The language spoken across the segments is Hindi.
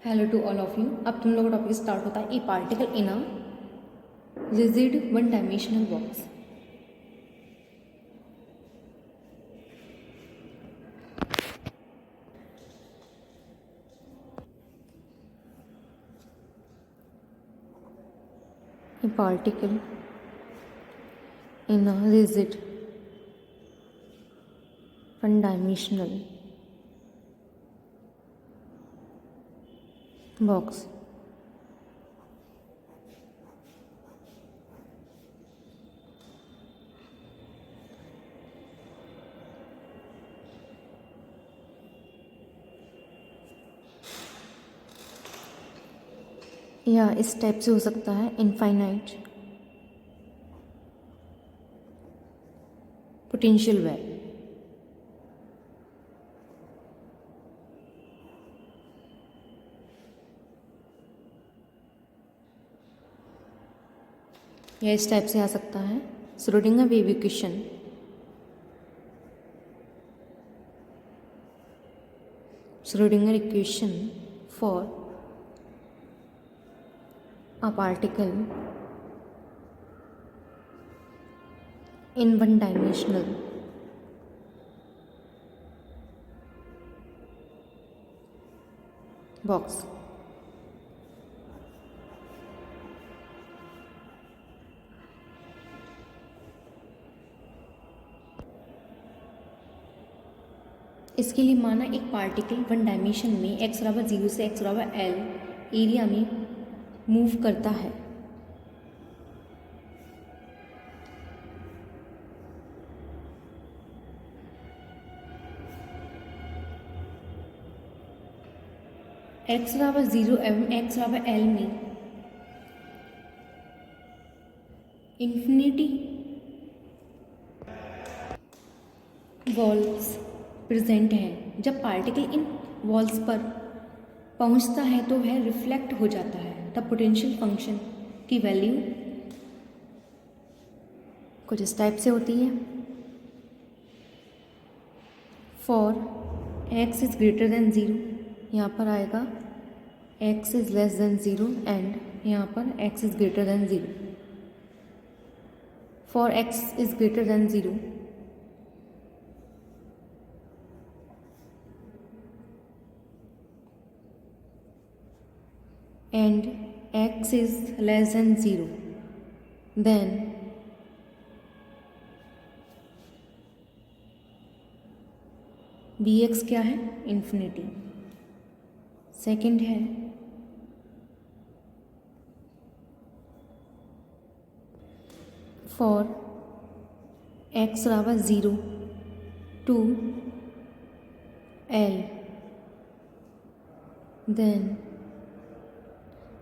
Hello to all of you. अब तुम लोगों का टॉपिक स्टार्ट होता है a particle in a rigid one dimensional box. A particle in a rigid one dimensional box या इस टाइप से हो सकता है इनफाइनाइट पोटेंशियल वेल। या इस टाइप से आ सकता है Schrodinger wave equation. Schrodinger equation for a particle in one dimensional box। इसके लिए माना एक पार्टिकल वन डायमेंशन में x बराबर 0 से x बराबर l एरिया में मूव करता है। x बराबर 0 एवं x बराबर l में इन्फिनिटी वॉल्स प्रेजेंट हैं। जब पार्टिकल इन वॉल्स पर पहुंचता है तो वह रिफ्लेक्ट हो जाता है। तब पोटेंशियल फंक्शन की वैल्यू कुछ इस टाइप से होती है। For x is greater than 0, यहाँ पर आएगा x is less than 0 and यहाँ पर x is greater than 0। For x is greater than 0 and x is less than 0, then bx क्या है? इन्फिनिटी। सेकंड है फॉर x बराबर 0 to l, देन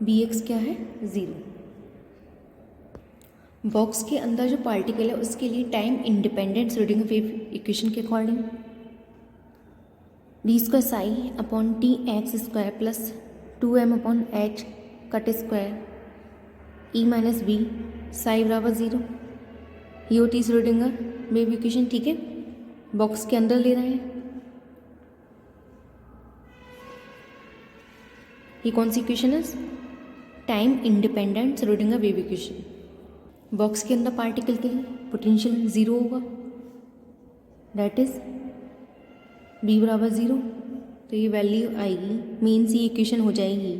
bx क्या है? 0। बॉक्स के अंदर जो पार्टिकल है उसके लिए time independent Schrodinger wave equation के according d square psi upon t x square plus 2m upon h cut square e minus b psi बराबर 0। ये होती श्रोडिंगर वेव इक्वेशन। ठीक है, बॉक्स के अंदर ले रहे हैं। ये कौन सी इक्वेशन है? Time independent Schrodinger wave equation. Box के अंदर पार्टिकल के लिए पोटेंशियल 0 होगा, दैट इज b बराबर 0। तो ये वैल्यू आएगी, मीन्स ये इक्वेशन हो जाएगी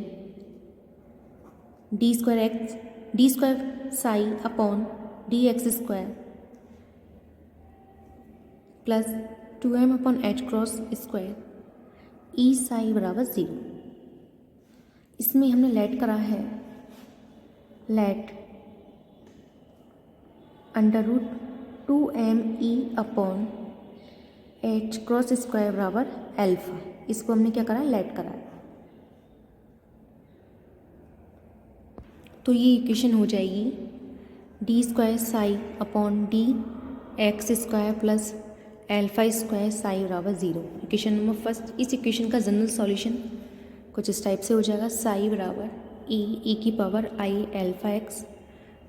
d square psi upon d x square plus 2m upon h cross square e psi बराबर 0। इसमें हमने लेट करा है, let under root 2me upon h cross square बराबर एल्फा। इसको हमने क्या करा? लेट करा है। तो ये इक्वेशन हो जाएगी d square psi upon d x square plus alpha square Sai बराबर 0। Equation number first. इस इक्वेशन का जनरल सॉल्यूशन कुछ इस टाइप से हो जाएगा, साई बराबर ई की power i alpha x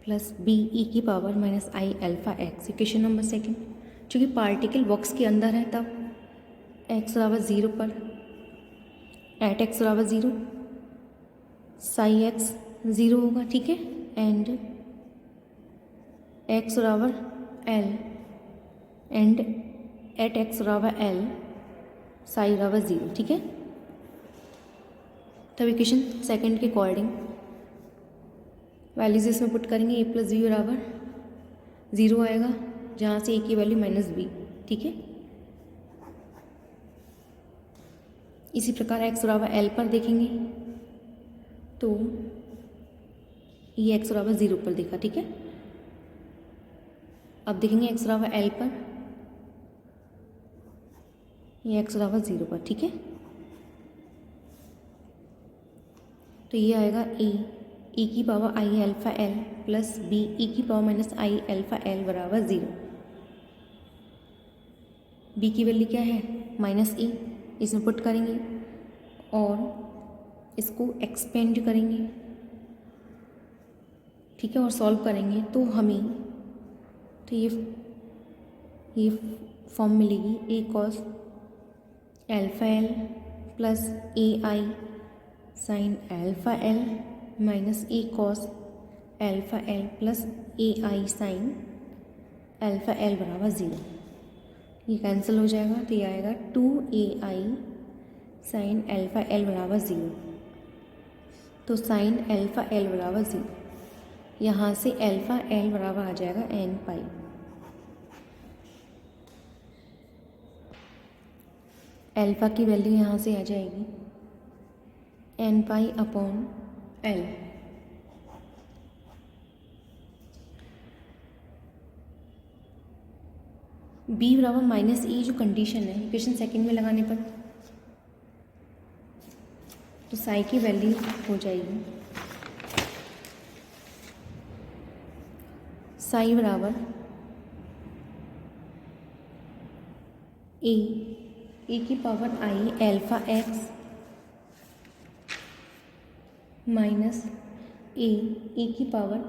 plus b e की power minus i alpha x. Equation number second. चूँकि पार्टिकल बॉक्स के अंदर है तब x बराबर 0 पर एट x बराबर 0 साई एक्स 0 होगा, ठीक है, एंड एक्स बराबर एल एंड एट एक्स बराबर एल साई बराबर 0, ठीक है। तब इक्वेशन सेकंड के अकॉर्डिंग वैल्यूज इसमें पुट करेंगे, ए प्लस बी बराबर 0 आएगा, जहाँ से ए की वैल्यू माइनस बी, ठीक है। इसी प्रकार एक्स बराबर एल पर देखेंगे तो ये एक्स बराबर 0 पर देखा, ठीक है। अब देखेंगे एक्स बराबर एल पर, ये एक्स बराबर 0 पर, ठीक है। तो ये आएगा ए की power i alpha l plus b e की power minus i alpha l बराबर 0। बी की वैल्यू क्या है, माइनस ए, इसमें पुट करेंगे और इसको एक्सपेंड करेंगे, ठीक है, और सॉल्व करेंगे तो हमें तो ये फॉर्म मिलेगी ए कॉस अल्फ़ा एल प्लस ए आई साइन अल्फ़ा एल माइनस ए कॉस अल्फ़ा एल प्लस ए आई साइन अल्फ़ा एल बराबर 0। ये कैंसिल हो जाएगा तो ये आएगा 2ai साइन अल्फ़ा एल बराबर 0। तो साइन अल्फ़ा एल बराबर 0, यहाँ से अल्फ़ा एल बराबर आ जाएगा n पाई। अल्फ़ा की वैल्यू यहाँ से आ जाएगी n pi upon l। b बराबर माइनस e जो कंडीशन है इक्वेशन सेकंड में लगाने पर, तो साई की वैल्यू हो जाएगी साई बराबर ए की power i alpha x minus a की power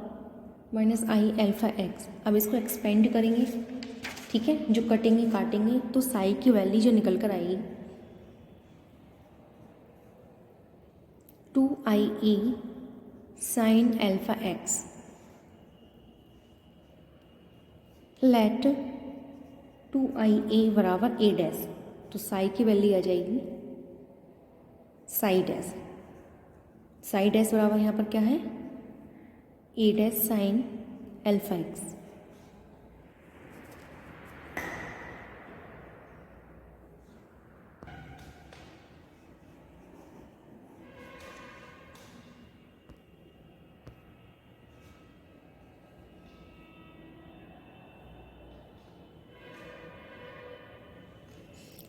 minus i alpha x. अब इसको एक्सपेंड करेंगे, ठीक है, जो कटेंगे काटेंगे तो साई की वैल्यू जो निकल कर आएगी 2ia sine alpha x late 2ia बराबर ए डैश। तो साई की वैल्यू आ जाएगी साई डैश। साई डैश बराबर यहाँ पर क्या है, ए डैश साइन अल्फ़ा एक्स।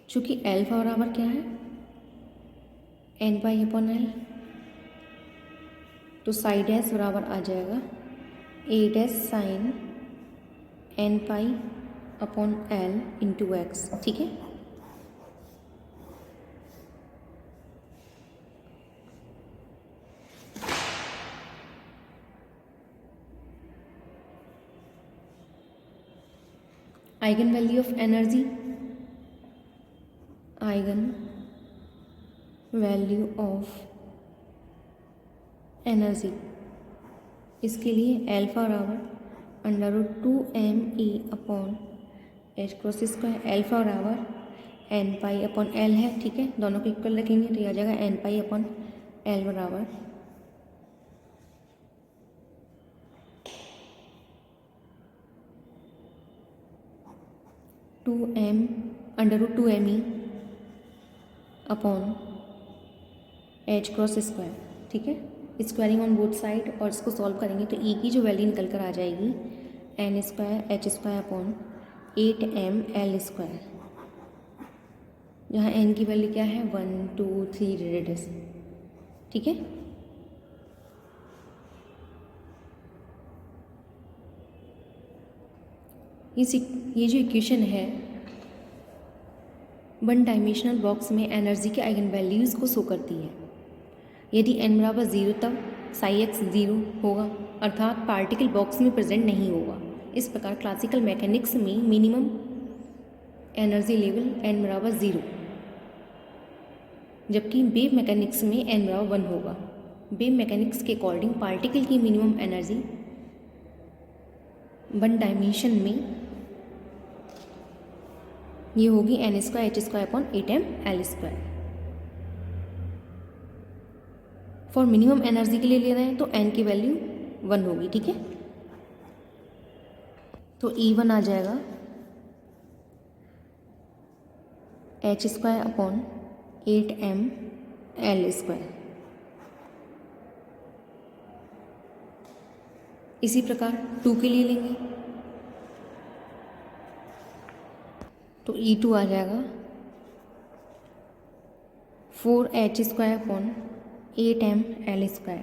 चूँकि अल्फ़ा बराबर क्या है n पाई अपॉन एल, तो साई डैश बराबर आ जाएगा a dash sine n pi upon l into x, ठीक है। Eigen value of energy, eigen value of energy, इसके लिए अल्फ़ा बराबर √2m e upon h cross square. Alpha बराबर n पाई अपॉन एल है, ठीक है, दोनों को इक्वल रखेंगे तो ये आ जाएगा n पाई अपॉन एल बराबर 2m√2m e upon h cross square, ठीक है, स्क्वायरिंग ऑन बोथ साइड, और इसको सॉल्व करेंगे तो ई की जो वैल्यू निकल कर आ जाएगी n square H square upon 8m L square, जहाँ n की वैल्यू क्या है 1 2 3 रेडियस, ठीक है। ये जो इक्वेशन है वन डायमेंशनल बॉक्स में एनर्जी के आइगन वैल्यूज़ को शो करती है। यदि n बराबर 0 तब साई एक्स 0 होगा, अर्थात पार्टिकल बॉक्स में प्रेजेंट नहीं होगा। इस प्रकार क्लासिकल मैकेनिक्स में मिनिमम एनर्जी लेवल n बराबर 0, जबकि वेव मैकेनिक्स में n बराबर 1 होगा। वेव मैकेनिक्स के अकॉर्डिंग पार्टिकल की मिनिमम एनर्जी वन डायमेंशन में ये होगी n²h²/8mL²। फॉर मिनिमम एनर्जी के लिए ले रहे हैं तो n की वैल्यू 1 होगी, ठीक है। तो E1 आ जाएगा h²/8mL²। इसी प्रकार 2 के लिए लेंगे तो E2 आ जाएगा 4h²/8mL²,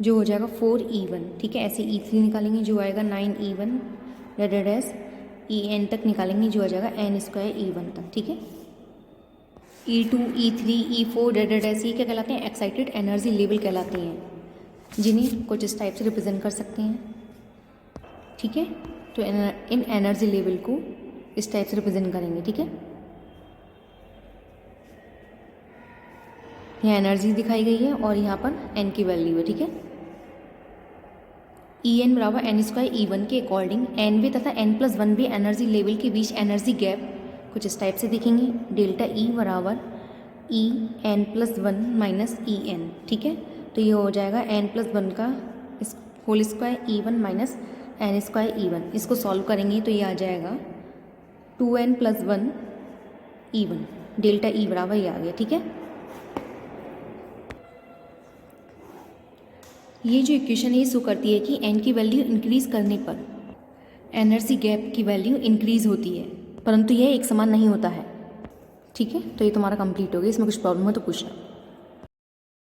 जो हो जाएगा 4E1, ठीक है। ऐसे E3 निकालेंगे जो आएगा 9E1 डेड एस En तक निकालेंगे जो आ जाएगा n² तक, ठीक है। E2, E3, E4 dead S ये क्या कहलाते हैं? एक्साइटेड एनर्जी लेवल कहलाते हैं, जिन्हें कुछ इस टाइप से रिप्रेजेंट कर सकते हैं, ठीक है। तो इन एनर्जी लेवल को इस टाइप से रिप्रेजेंट करेंगे, ठीक है। यहाँ एनर्जी दिखाई गई है और यहाँ पर n की वैल्यू है, ठीक है। En बराबर n² के अकॉर्डिंग nवे तथा n+1 एनर्जी लेवल के बीच एनर्जी गैप कुछ इस टाइप से दिखेंगे। डेल्टा E बराबर En+1 -En, ठीक है। तो ये हो जाएगा n+1 का होल स्क्वायर E1 n²E1। इसको सॉल्व करेंगे तो ये आ जाएगा 2n+1 E1। डेल्टा E बराबर ये आ गया, ठीक है। ये जो इक्वेशन है ये शो करती है कि n की वैल्यू इंक्रीज करने पर एनर्जी गैप की वैल्यू इंक्रीज होती है, परंतु यह एक समान नहीं होता है, ठीक है। तो ये तुम्हारा कंप्लीट हो गया। इसमें कुछ प्रॉब्लम हो तो पूछना।